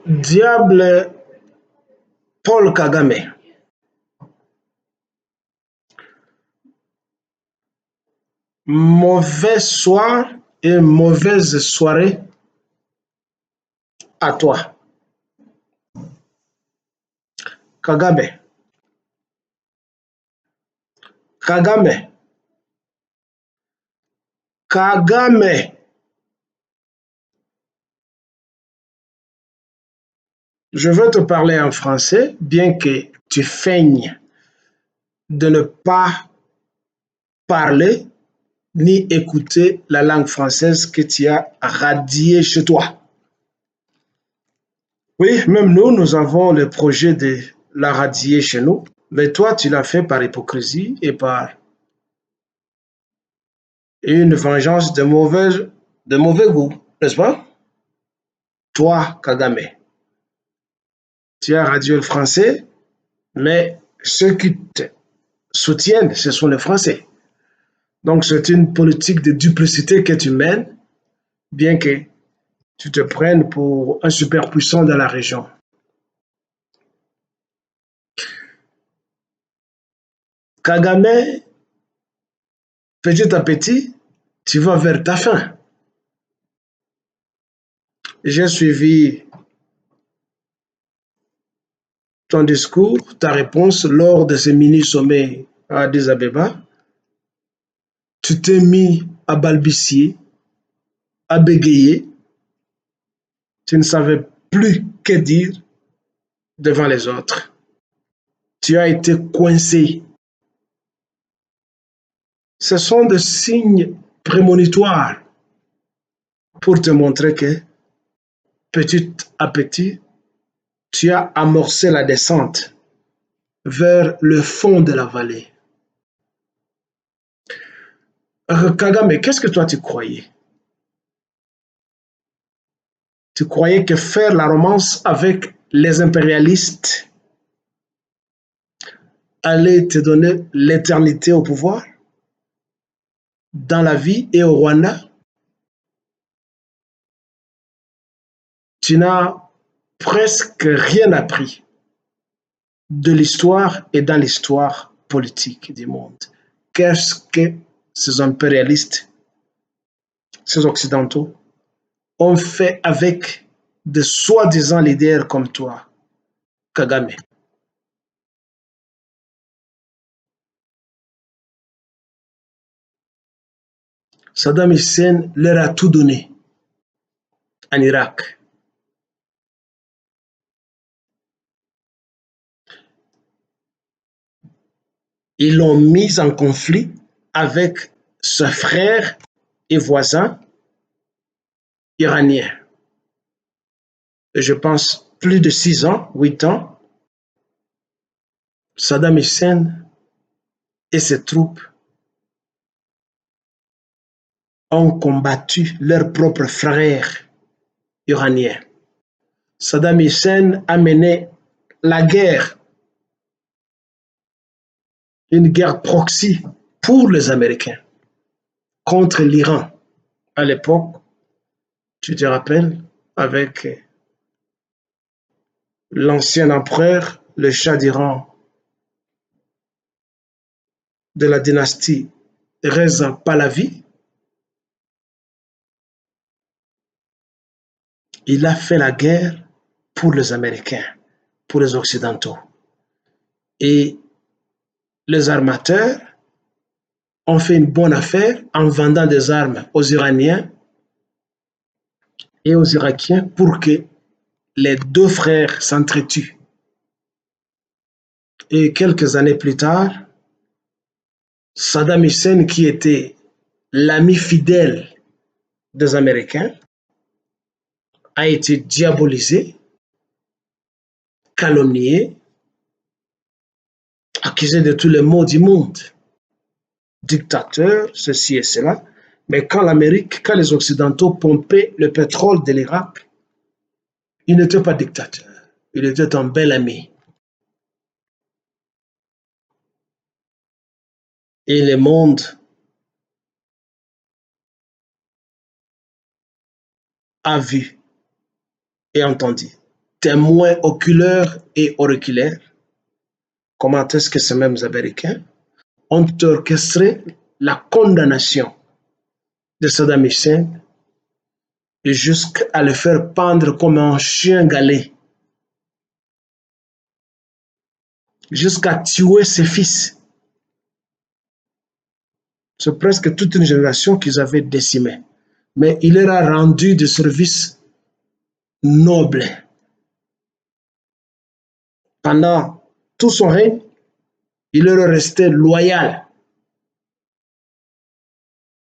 Diable Paul Kagame, mauvais soir et mauvaise soirée à toi. Kagame, Kagame, Kagame. Je veux te parler en français, bien que tu feignes de ne pas parler ni écouter la langue française que tu as radiée chez toi. Oui, même nous, nous avons le projet de la radier chez nous, mais toi, tu l'as fait par hypocrisie et par une vengeance de mauvais goût, n'est-ce pas? Toi, Kagame, tu as radié le français, mais ceux qui te soutiennent, ce sont les Français. Donc, c'est une politique de duplicité que tu mènes, bien que tu te prennes pour un superpuissant dans la région. Kagame, petit à petit, tu vas vers ta fin. J'ai suivi ton discours, ta réponse lors de ce mini-sommet à Addis Abeba. Tu t'es mis à balbutier, à bégayer. Tu ne savais plus que dire devant les autres. Tu as été coincé. Ce sont des signes prémonitoires pour te montrer que petit à petit, tu as amorcé la descente vers le fond de la vallée. Kagame, qu'est-ce que toi tu croyais? Tu croyais que faire la romance avec les impérialistes allait te donner l'éternité au pouvoir, dans la vie et au Rwanda? Tu n'as presque rien appris de l'histoire et dans l'histoire politique du monde. Qu'est-ce que ces impérialistes, ces occidentaux, ont fait avec de soi-disant leaders comme toi, Kagame? Saddam Hussein leur a tout donné en Irak. Ils l'ont mis en conflit avec ce frère et voisin iranien. Et je pense plus de 6 ans, 8 ans, Saddam Hussein et ses troupes ont combattu leurs propres frères iraniens. Saddam Hussein a mené la guerre, une guerre proxy pour les Américains contre l'Iran. À l'époque, tu te rappelles, avec l'ancien empereur, le Shah d'Iran de la dynastie Reza Pahlavi, il a fait la guerre pour les Américains, pour les Occidentaux. Et les armateurs ont fait une bonne affaire en vendant des armes aux Iraniens et aux Irakiens pour que les deux frères s'entretuent. Et quelques années plus tard, Saddam Hussein, qui était l'ami fidèle des Américains, a été diabolisé, calomnié, accusé de tous les maux du monde, dictateur, ceci et cela. Mais quand l'Amérique, quand les Occidentaux pompaient le pétrole de l'Irak, il n'était pas dictateur, il était un bel ami. Et le monde a vu et entendu. témoins oculaires et auriculaires. Comment est-ce que ces mêmes Américains ont orchestré la condamnation de Saddam Hussein jusqu'à le faire pendre comme un chien galé, jusqu'à tuer ses fils. C'est presque toute une génération qu'ils avaient décimée. Mais il leur a rendu des services nobles. Pendant tout son règne, il leur est resté loyal.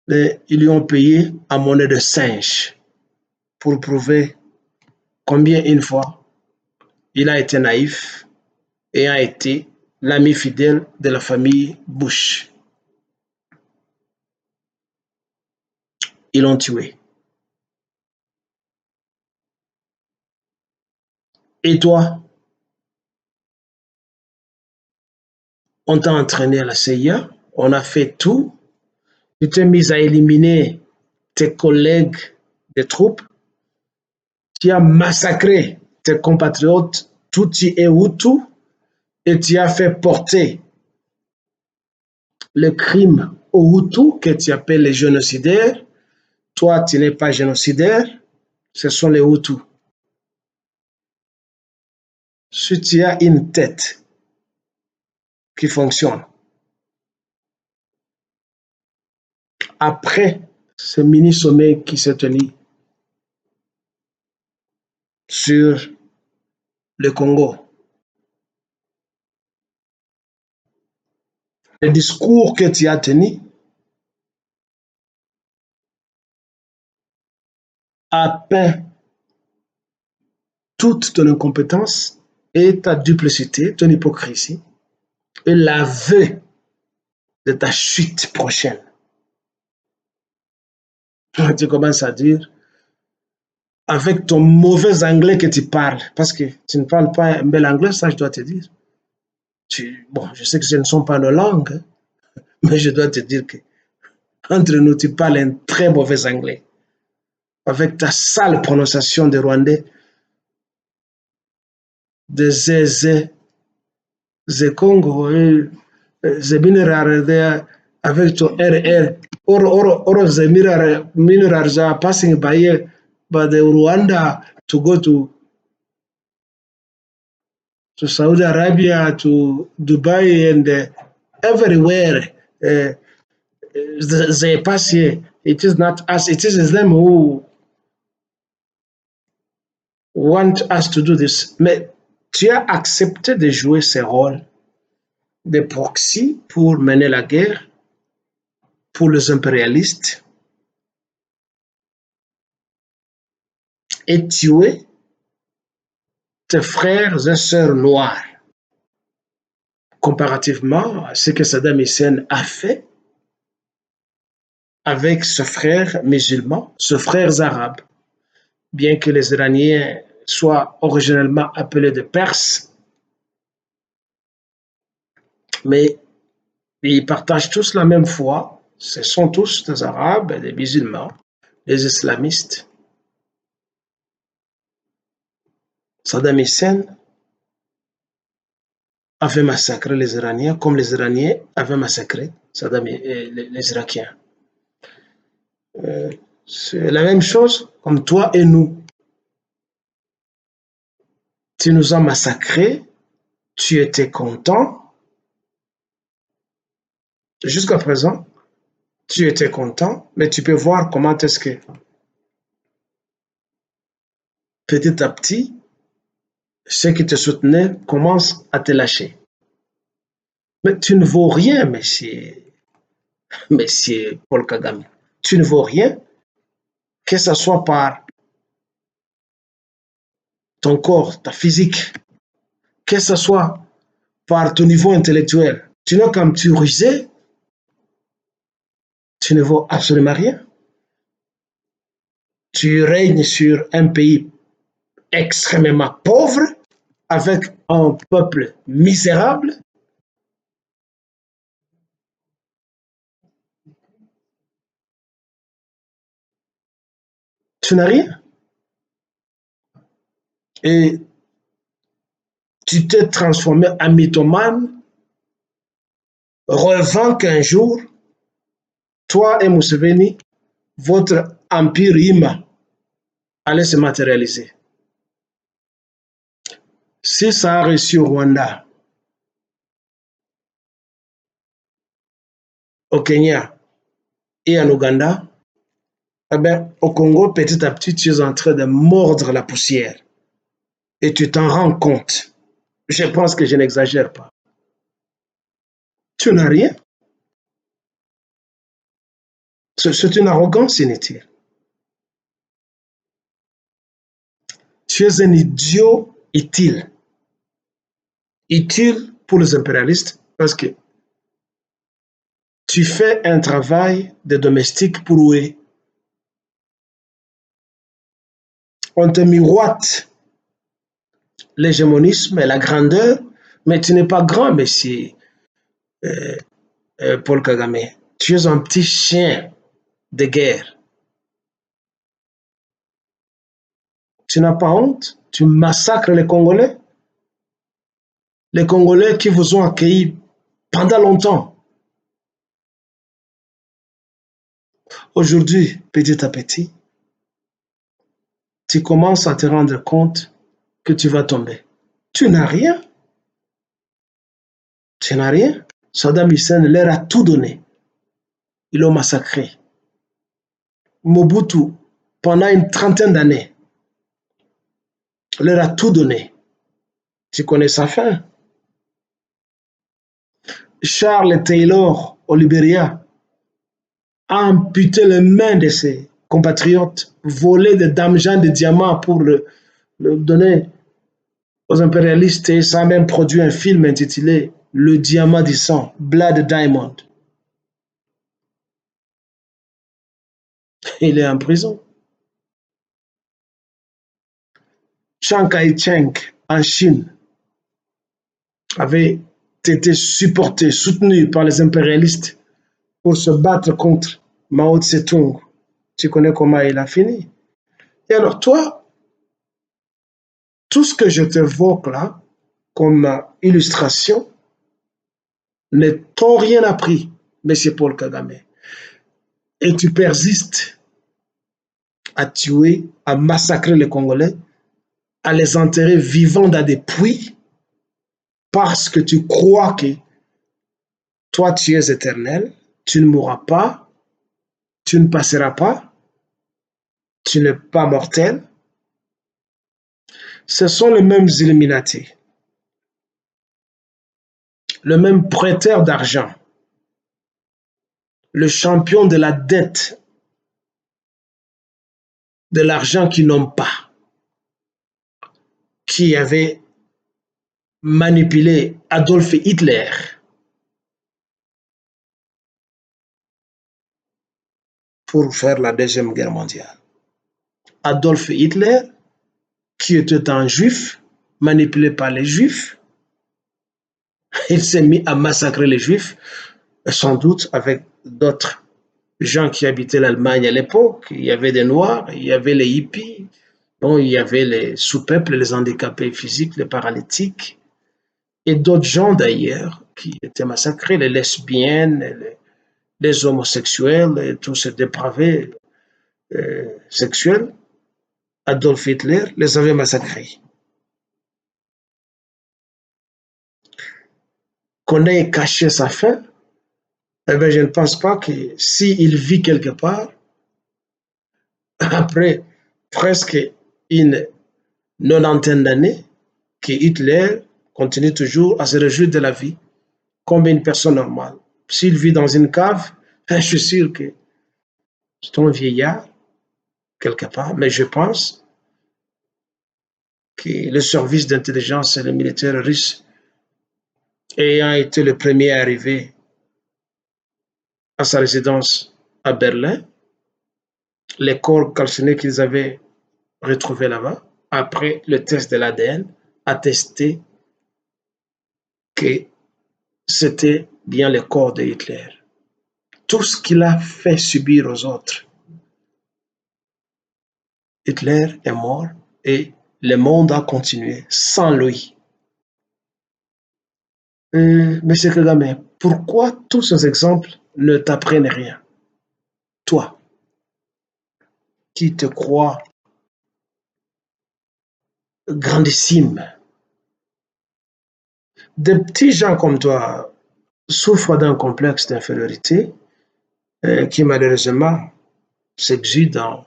Mais ils lui ont payé à monnaie de singe pour prouver combien une fois il a été naïf et a été l'ami fidèle de la famille Bush. Ils l'ont tué. Et toi, on t'a entraîné à la CIA, on a fait tout, tu t'es mis à éliminer tes collègues des troupes, tu as massacré tes compatriotes Tutsi et Hutu et tu as fait porter le crime aux Hutus que tu appelles les génocidaires. Toi, tu n'es pas génocidaire, ce sont les Hutus. Si tu as une tête qui fonctionne, après ce mini-sommet qui s'est tenu sur le Congo, le discours que tu as tenu a peint toute ton incompétence et ta duplicité, ton hypocrisie et l'aveu de ta chute prochaine. Tu commences à dire, avec ton mauvais anglais que tu parles, parce que tu ne parles pas un bel anglais, ça je dois te dire. Bon, je sais que ce ne sont pas nos langues, mais je dois te dire que entre nous, tu parles un très mauvais anglais. Avec ta sale prononciation de rwandais, de zézé, Congo, Zeminarare, avec ton RR, or Zeminarare passing by the Rwanda to go to Saudi Arabia, to Dubai, and everywhere. They pass here. It is not us, it is them who want us to do this. Mais tu as accepté de jouer ce rôle de proxy pour mener la guerre pour les impérialistes et tuer tes frères et sœurs noirs. Comparativement à ce que Saddam Hussein a fait avec ses frères musulmans, ses frères arabes, bien que les Iraniens soient originellement appelés des Perses, mais ils partagent tous la même foi, ce sont tous des Arabes, des musulmans, des islamistes. Saddam Hussein avait massacré les Iraniens comme les Iraniens avaient massacré les Irakiens. C'est la même chose comme toi et nous. Tu nous as massacrés, tu étais content. Jusqu'à présent, tu étais content, mais tu peux voir comment est-ce que petit à petit, ceux qui te soutenaient commencent à te lâcher. Mais tu ne vaux rien, monsieur Paul Kagame. Tu ne vaux rien, que ce soit par ton corps, ta physique, que ce soit par ton niveau intellectuel. Tu n'as qu'à me rusé, tu ne vaux absolument rien. Tu règnes sur un pays extrêmement pauvre, avec un peuple misérable. Tu n'as rien. Et tu t'es transformé en mythomane, rêvant qu'un jour, toi et Museveni, votre empire IMA allait se matérialiser. Si ça a réussi au Rwanda, au Kenya et en Ouganda, eh bien, au Congo, petit à petit, tu es en train de mordre la poussière et tu t'en rends compte. Je pense que je n'exagère pas. Tu n'as rien. C'est une arrogance inutile. Tu es un idiot utile. Utile pour les impérialistes parce que tu fais un travail de domestique pour eux. On te miroite l'hégémonisme et la grandeur, mais tu n'es pas grand, monsieur Paul Kagame. Tu es un petit chien de guerre. Tu n'as pas honte? Tu massacres les Congolais? Les Congolais qui vous ont accueillis pendant longtemps. Aujourd'hui, petit à petit, tu commences à te rendre compte que tu vas tomber. Tu n'as rien. Tu n'as rien. Saddam Hussein leur a tout donné. Ils l'ont massacré. Mobutu, pendant une trentaine d'années, leur a tout donné. Tu connais sa fin. Charles Taylor, au Libéria, a amputé les mains de ses compatriotes, volé des damjans de diamants pour le donner aux impérialistes, et ça a même produit un film intitulé Le diamant du sang, Blood Diamond. Il est en prison. Chiang Kai-shek en Chine avait été supporté, soutenu par les impérialistes pour se battre contre Mao Tse-tung. Tu connais comment il a fini. Et alors toi, tout ce que je t'évoque là, comme illustration, ne t'ont rien appris, M. Paul Kagame. Et tu persistes à tuer, à massacrer les Congolais, à les enterrer vivants dans des puits, parce que tu crois que toi, tu es éternel, tu ne mourras pas, tu ne passeras pas, tu n'es pas mortel. Ce sont les mêmes Illuminati, le même prêteur d'argent, le champion de la dette, de l'argent qu'ils n'ont pas, qui avait manipulé Adolf Hitler pour faire la Deuxième Guerre mondiale. Adolf Hitler, qui était un juif, manipulé par les juifs, il s'est mis à massacrer les juifs, sans doute avec d'autres gens qui habitaient l'Allemagne à l'époque. Il y avait des Noirs, il y avait les hippies, bon, il y avait les sous-peuples, les handicapés physiques, les paralytiques, et d'autres gens d'ailleurs qui étaient massacrés, les lesbiennes, les homosexuels, et tous ces dépravés sexuels. Adolf Hitler les avait massacrés. Qu'on ait caché sa fin, eh bien, je ne pense pas que s'il vit quelque part, après presque une nonantaine d'années, que Hitler continue toujours à se réjouir de la vie comme une personne normale. S'il vit dans une cave, je suis sûr que c'est un vieillard quelque part, mais je pense que le service d'intelligence et les militaires russes ayant été le premier arrivé à sa résidence à Berlin, les corps calcinés qu'ils avaient retrouvés là-bas, après le test de l'ADN, attestaient que c'était bien le corps de Hitler. Tout ce qu'il a fait subir aux autres, Hitler est mort et le monde a continué sans lui. Monsieur Kagame, pourquoi tous ces exemples ne t'apprennent rien? Toi, qui te crois grandissime, des petits gens comme toi souffrent d'un complexe d'infériorité qui malheureusement s'exude dans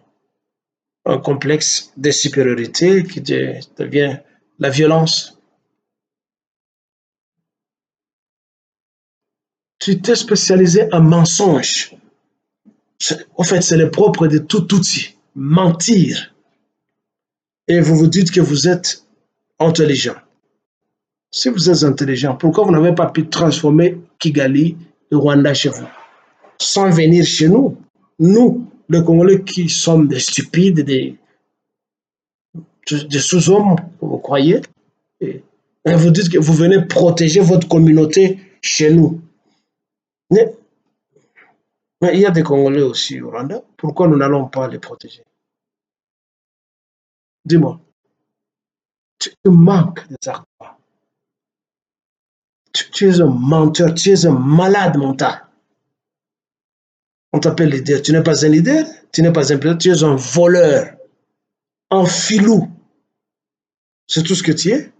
un complexe de supériorité qui devient la violence. Tu t'es spécialisé en mensonges. En fait, c'est le propre de tout outil, mentir. Et vous vous dites que vous êtes intelligent. Si vous êtes intelligent, pourquoi vous n'avez pas pu transformer Kigali et Rwanda chez vous, sans venir chez nous? Nous, les Congolais qui sommes des stupides, des sous-hommes, vous croyez? Et vous dites que vous venez protéger votre communauté chez nous. Mais il y a des Congolais aussi au Rwanda. Pourquoi nous n'allons pas les protéger? Dis-moi, tu manques des arguments. Tu es un menteur, tu es un malade mental. On t'appelle leader. Tu n'es pas un leader, tu n'es pas un leader, tu es un voleur, un filou. C'est tout ce que tu es.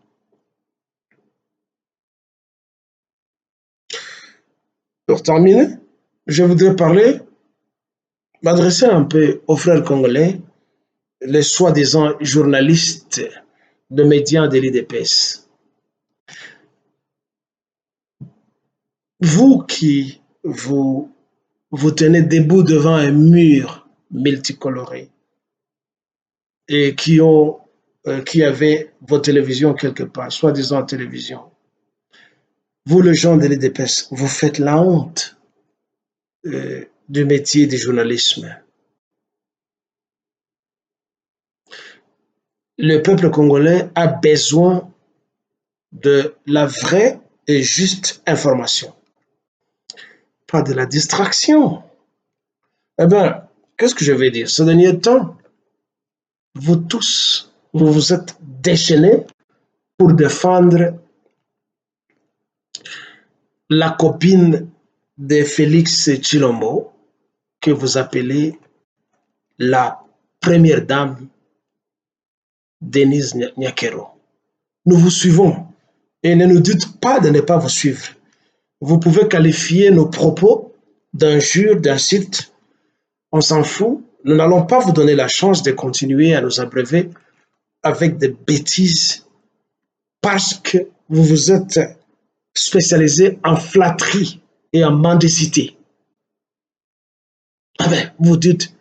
Pour terminer, je voudrais m'adresser un peu aux frères congolais, les soi-disant journalistes de médias de l'IDPS. Vous qui vous tenez debout devant un mur multicoloré et qui avait vos télévisions quelque part, soi-disant télévision. Vous, les gens de l'IDPS, vous faites la honte du métier du journalisme. Le peuple congolais a besoin de la vraie et juste information, pas de la distraction. Eh bien, qu'est-ce que je vais dire? Ces derniers temps, vous tous, vous vous êtes déchaînés pour défendre la copine de Félix Tshilombo, que vous appelez la première dame Denise Nyakero. Nous vous suivons et ne nous dites pas de ne pas vous suivre. Vous pouvez qualifier nos propos d'injures, d'insultes. On s'en fout. Nous n'allons pas vous donner la chance de continuer à nous abreuver avec des bêtises parce que vous vous êtes spécialisé en flatterie et en mendicité. Ah ben, vous dites,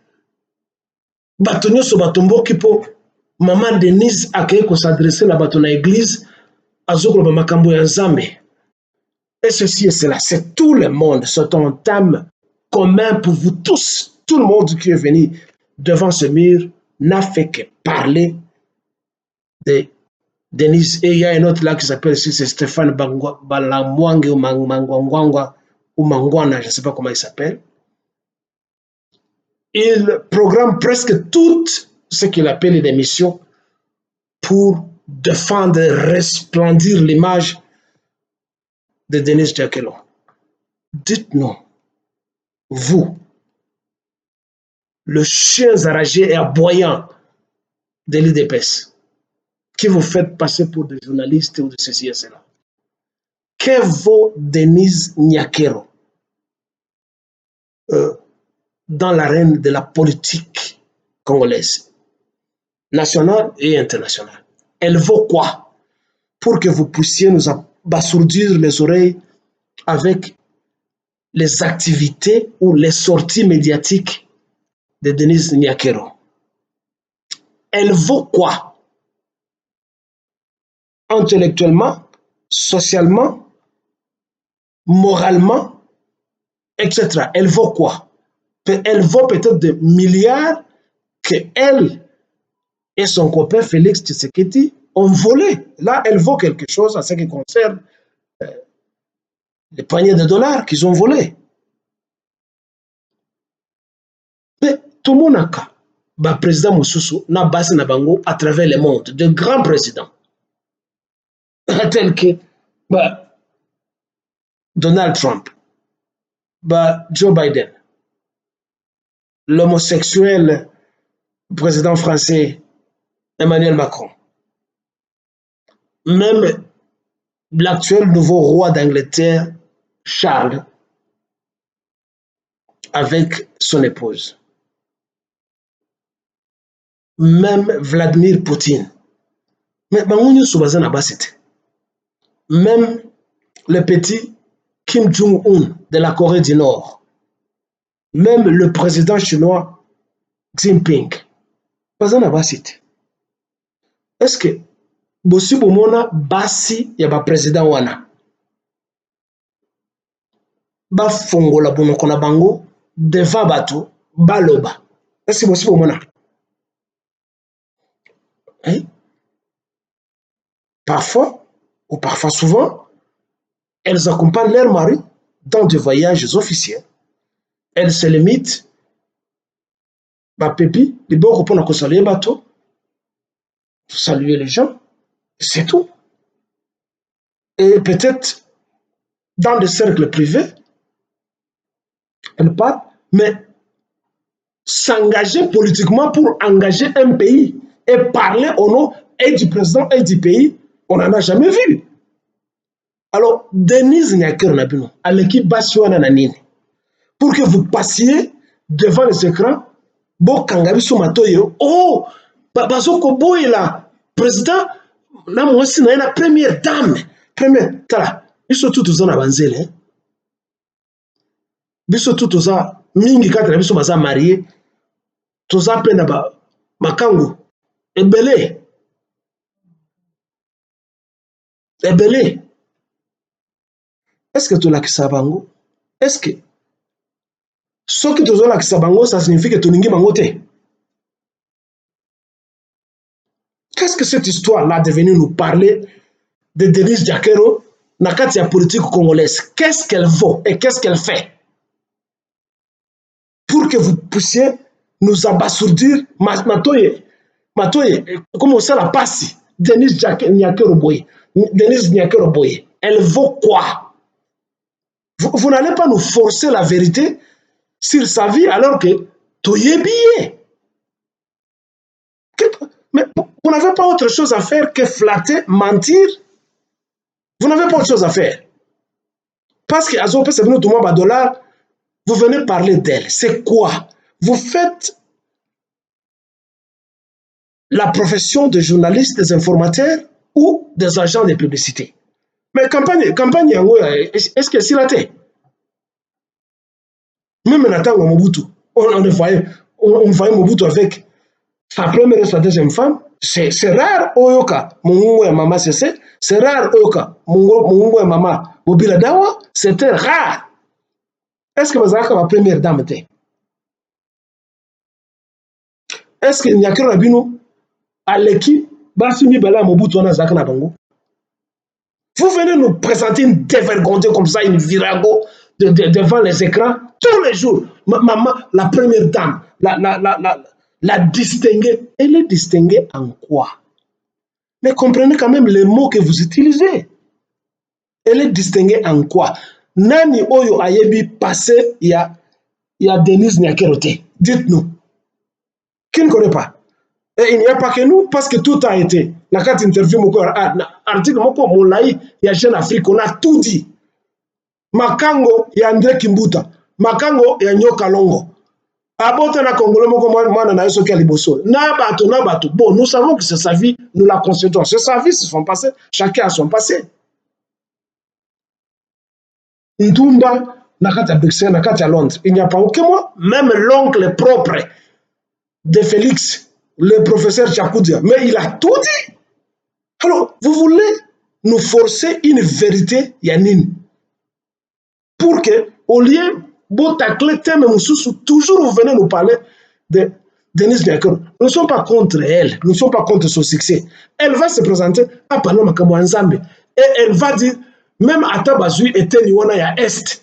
bato nyonso batomboki mpo mama Denise akei s'adresser na bato na église azokoloba makambo ya Nzambe. Et ceci et cela, c'est tout le monde, c'est un thème commun pour vous tous. Tout le monde qui est venu devant ce mur n'a fait que parler de Denise. Et il y a un autre là qui s'appelle ici, c'est Stéphane Balamwange ou Mangwangwa ou Mangwana, je ne sais pas comment il s'appelle. Il programme presque tout ce qu'il appelle une émission pour défendre, resplendir l'image de Denise Nyakero. Dites-nous, vous, le chien enragé et aboyant de l'IDPS, qui vous faites passer pour des journalistes ou de ceci et cela. Que vaut Denise Nyakero dans l'arène de la politique congolaise, nationale et internationale? Elle vaut quoi pour que vous puissiez nous abasourdir les oreilles avec les activités ou les sorties médiatiques de Denise Nyakero? Elle vaut quoi? Intellectuellement, socialement, moralement, etc. Elle vaut quoi? Elle vaut peut-être des milliards que elle et son copain Félix Tshisekedi ont volé. Là, elle vaut quelque chose en ce qui concerne les poignées de dollars qu'ils ont volés. Mais tout le monde a cas. Président Moussoussou n'a basé na bango à travers le monde, de grands présidents. Tels que Donald Trump, bah, Joe Biden, l'homosexuel président français Emmanuel Macron, même l'actuel nouveau roi d'Angleterre, Charles, avec son épouse. Même Vladimir Poutine. Mais même le petit Kim Jong-un de la Corée du Nord, même le président chinois Xi Jinping, est-ce que bosi bomona basi ya ba président wana ba fongola bonoko na bango devant bato baloba? Est-ce que bosi bomona? Hein? Parfois, ou parfois souvent, elles accompagnent leur mari dans des voyages officiels. Elles se limitent, bah pépi, les bons pour saluer bateau, saluer les gens, c'est tout. Et peut-être dans des cercles privés, elles partent, mais s'engager politiquement pour engager un pays et parler au nom et du président et du pays, on n'en a jamais vu. Alors, Denise Nyakero Nabino, à l'équipe Bassioana Nanine, pour que vous passiez devant les écrans, bon kangabi sumatoyo, oh, bazoko boy là, président, na mwasi na la première dame, première, tala, biso tout aux na banzele, biso tout aux mingi katra biso baza marié, toza pe na ba makango, ebele, ebele. Est-ce que tu l'as bango? Est-ce que ce que tu as bango, ça signifie que tu n'es pas bango? Qu'est-ce que cette histoire-là est venue nous parler de Denise Nyakero, na kati ya politique congolaise? Qu'est-ce qu'elle vaut et qu'est-ce qu'elle fait pour que vous puissiez nous abasourdir? Matoye, comment ça la passe? Denise Nyakero Boye, Denise Nyakero Boye, elle vaut quoi? Vous n'allez pas nous forcer la vérité sur sa vie alors que tout est bien. Mais vous n'avez pas autre chose à faire que flatter, mentir. Vous n'avez pas autre chose à faire. Parce que vous venez parler d'elle. C'est quoi? Vous faites la profession de journaliste, des informateurs ou des agents de publicité. Mais campagne, est-ce que c'est la tête? Même Nathan Mobutu, on voyait Mobutu avec sa première et sa deuxième femme. C'est rare, Oyoka, Mungu et Mama Sese. C'est rare, Oyoka, Mungu et Mama Bobila Dawa. C'était rare. Est-ce que vous avez ma première dame? Est-ce que Nyakero Nabino, à l'équipe, Basumi Bala Mobutu, on a Zakana Bango? Vous venez nous présenter une dévergondée comme ça, une virago devant les écrans tous les jours. Maman, la première dame, la distinguer. Elle est distinguée en quoi? Mais comprenez quand même les mots que vous utilisez. Elle est distinguée en quoi? Nani Oyo Ayebi passé, il y a Denise Nyakero. Dites-nous. Qui ne connaît pas? Et il n'y a pas que nous, parce que tout a été. Dans cette interview, article, il y a Jeune Afrique, on a tout dit. Makango, il y a André Kimbuta. Makango, il y a Nyoka Longo. Abote na Congolais, moi, na yoso kia liboso. Na bato. Bon, nous savons que c'est sa vie, nous la constituons. C'est sa vie, c'est son passé. Chacun a son passé. Ntumba, nakati à Bruxelles, nakati à Londres. Il n'y a pas aucun mois. Même l'oncle propre de Félix, le professeur Tchakoudia, mais il a tout dit. Alors, vous voulez nous forcer une vérité, Yanine, pour que, au lieu de toujours vous venez nous parler de Denise Nyakero. Nous ne sommes pas contre elle, nous ne sommes pas contre son succès. Elle va se présenter à Panama Kamouanzambe et elle va dire, même à Tabazui était Niwana ya Est,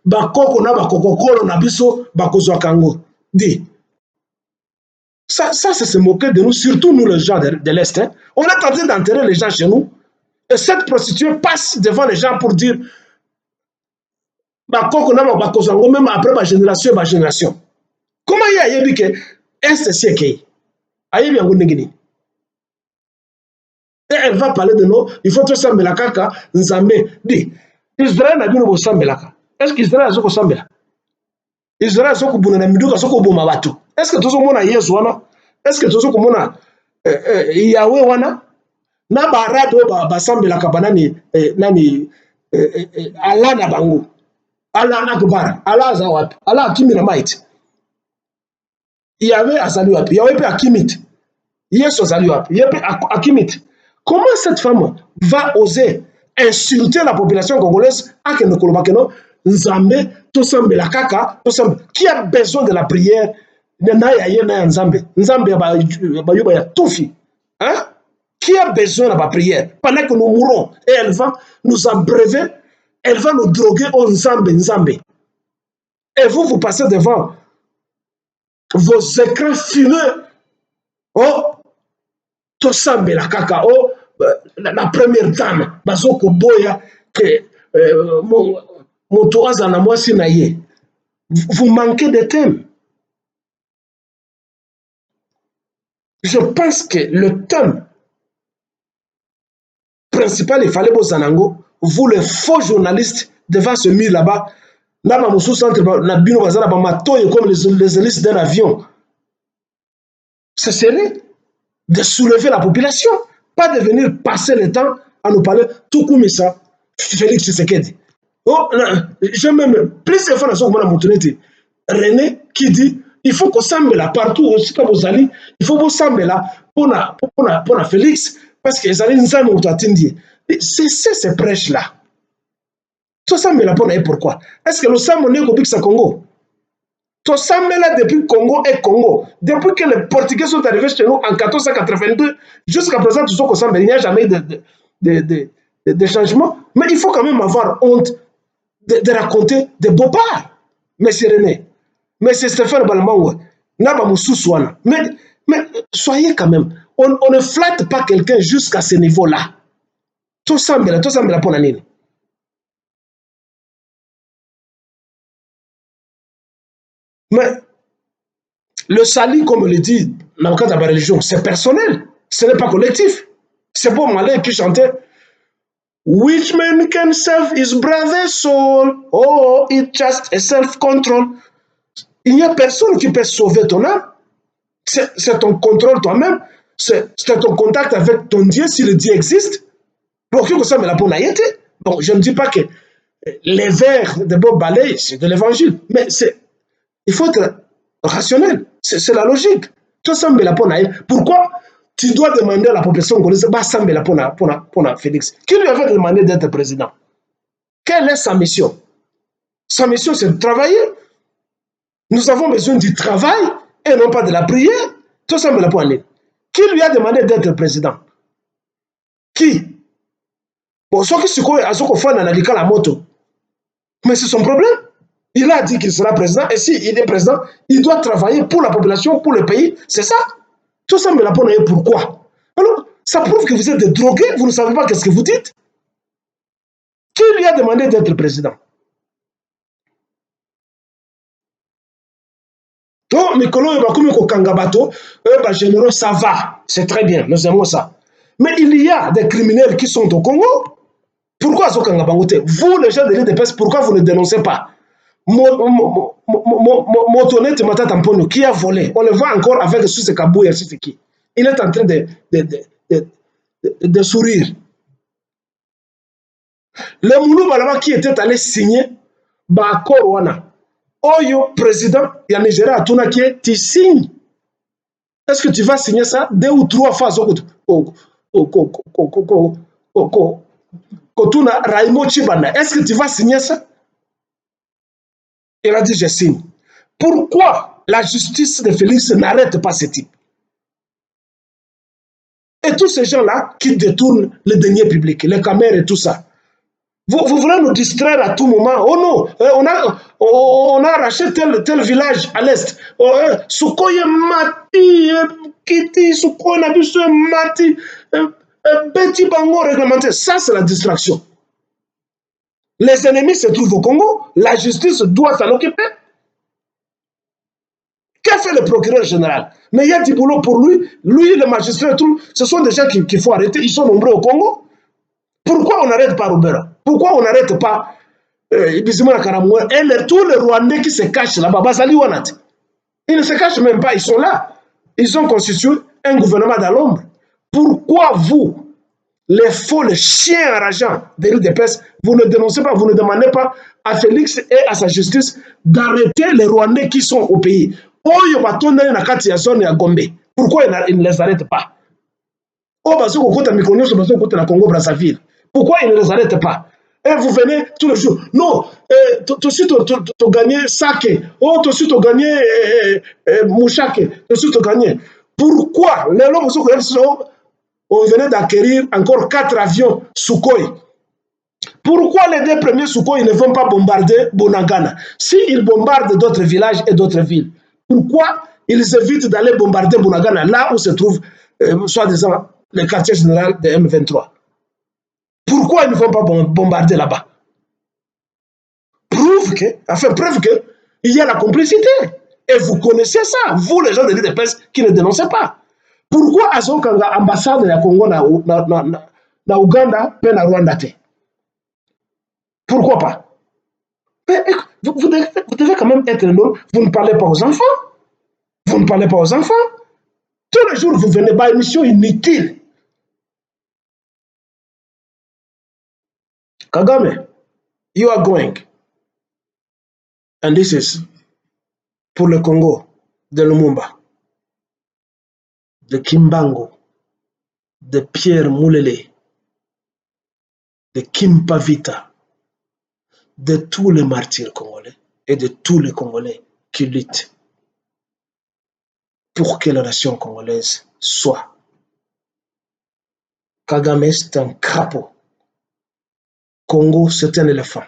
Bakoko na Bakokokolo na biso Bakozwakango. Dit. Ça c'est se moquer de nous, surtout nous les gens de l'Est. Hein. On est en train d'enterrer les gens chez nous. Et cette prostituée passe devant les gens pour dire bakoko na bakozango même après génération et génération. Comment il y a yebi que est siècle ayebi yango ndenge nini? Et elle va parler de nous, il faut tout sambela kaka nzambe di Israël na bino bo sambelaka. Est-ce que Israël azoko sambela? Israël azoko buna na miduka azoko boma bato. Est-ce que tozo mona Yesu wana? Est-ce que tozo komona Yahweh wana? Na ba arabe ba sambelaka banani nani Allah na bango. Allah akbar. Allah za wapi? Allah akimira might. Yahweh azali wapi? Yahweh pe akimit. Yesu azali wapi? Yahweh pe akimit. Comment cette femme va oser insulter la population congolaise à Nzambe, tosambela kaka, qui a besoin de la prière? Nzambe ya tufi. Hein? Qui a besoin de la prière? Pendant que nous mourons, et elle va nous abreuver, elle va nous droguer au Nzambe. Et vous passez devant vos écrans fumeux. Oh, tosambela kaka, oh, la première dame, bazoko boya, que mon toaza na moi si naye. Vous manquez de thème. Je pense que le thème principal, il fallait Bozanango, vous les faux journalistes devant se mettre là-bas, là-bas, mon sous-centre, comme les hélices d'un avion. Ce serait de soulever la population, pas de venir passer le temps à nous parler tout comme ça, Félix Tshisekedi. Oh, je même plus de fois dans mon René qui dit il faut qu'on s'emble là partout aussi comme vous allez, il faut qu'on s'emble là pour Félix parce que les allez nous attendre. C'est ces prêches là. Tout ça mais là pour pourquoi? Est-ce que le sang est au Bix Congo? Tout ça mais là depuis Congo et Congo, depuis que les Portugais sont arrivés chez nous en 1482 jusqu'à présent tout ça qu'on s'emble, il n'y a jamais de changement, mais il faut quand même avoir honte de raconter des bobards. Monsieur René, Monsieur Stéphane Balmango, mais soyez quand même, on ne flatte pas quelqu'un jusqu'à ce niveau-là. Tout ça pour la nini. Mais le salut, comme on le dit dans le cadre de la religion, c'est personnel, ce n'est pas collectif. C'est Bob Marley qui chantait Which man can save his brother's soul? Oh, it's just a self-control. Il n'y a personne qui peut sauver ton âme. C'est ton contrôle toi-même. C'est ton contact avec ton Dieu, si le Dieu existe. Bon, je ne dis pas que les vers de Bob Marley, c'est de l'évangile, mais il faut être rationnel. C'est la logique. Pourquoi tu dois demander à la population congolaise pour Félix? Qui lui avait demandé d'être président? Quelle est sa mission? Sa mission, c'est de travailler. Nous avons besoin du travail et non pas de la prière. Tout ça, qui lui a demandé d'être président? Qui? Bon, ce qui se fait dans la moto, mais c'est son problème. Il a dit qu'il sera président et s'il est président, il doit travailler pour la population, pour le pays. C'est ça. Tout ça, mais la bonne est pourquoi? Alors, ça prouve que vous êtes des drogués, vous ne savez pas qu'est-ce que vous dites. Qui lui a demandé d'être président? Donc, Mikolo et Bakoumiko Kangabato, généraux, ça va. C'est très bien, nous aimons ça. Mais il y a des criminels qui sont au Congo. Pourquoi Zokangabangote? Vous, les gens de l'IDPS, pourquoi vous ne dénoncez pas? Motonette Matata Mpono qui a volé, on le voit encore avec Sousse Kabouya Siseki. Il est en train de sourire. Le Moulou Balaba qui était allé signer Bakor Wana. Oyo, président, il y a Nigeria à Tounaké, tu signes. Est-ce que tu vas signer ça 2 ou 3 fois? Kotuna Raimo Chibanda. Est-ce que tu vas signer ça? Il a dit, je signe. Pourquoi la justice de Félix n'arrête pas ce type? Et tous ces gens-là qui détournent les deniers publics, les caméras et tout ça. Vous voulez nous distraire à tout moment? Oh non, on a arraché tel village à l'est. Sukoye Mati, Kiti, Sukoye Nabiso Mati, Beti Bango réglementé. Ça, c'est la distraction. Les ennemis se trouvent au Congo, la justice doit s'en occuper. Qu'a fait le procureur général? Mais il y a du boulot pour lui. Lui, le magistrat, tout, ce sont des gens qu'il faut arrêter. Ils sont nombreux au Congo. Pourquoi on n'arrête pas Roubera? Pourquoi on n'arrête pas Ibizimana Karamoué et tous les Rwandais qui se cachent là-bas? Bazali Wanat. Ils ne se cachent même pas, ils sont là. Ils ont constitué un gouvernement dans l'ombre. Pourquoi vous, les faux, les chiens enrageants des rues de Pes, vous ne dénoncez pas, vous ne demandez pas à Félix et à sa justice d'arrêter les Rwandais qui sont au pays? Pourquoi ils ne les arrêtent pas? Pourquoi ils ne les arrêtent pas? Et vous venez tous les jours. Non, tout de suite, tu gagné Sake. Oh, tout de suite, tu gagné Mouchake. Tout de suite, tu gagné. Pourquoi les hommes on venait d'acquérir encore 4 avions Sukhoi. Pourquoi les 2 premiers Sukhoi ne vont pas bombarder Bunagana? S'ils bombardent d'autres villages et d'autres villes, pourquoi ils évitent d'aller bombarder Bunagana, là où se trouve, soi-disant, le quartier général de M23? Pourquoi ils ne vont pas bombarder là-bas? Preuve qu'il y a la complicité. Et vous connaissez ça, vous les gens de l'UDPS qui ne dénoncez pas. Pourquoi Azokanga ambassade de Congo na Uganda et na Rwanda? Pourquoi pas? Mais vous devez quand même être normal. Vous ne parlez pas aux enfants. Vous ne parlez pas aux enfants. Tous les jours, vous venez par émission inutile. Kagame, you are going. And this is pour le Congo, de Lumumba, de Kimbangu, de Pierre Moulele, de Kimpavita, de tous les martyrs congolais et de tous les Congolais qui luttent pour que la nation congolaise soit. Kagame, c'est un crapaud. Congo, c'est un éléphant.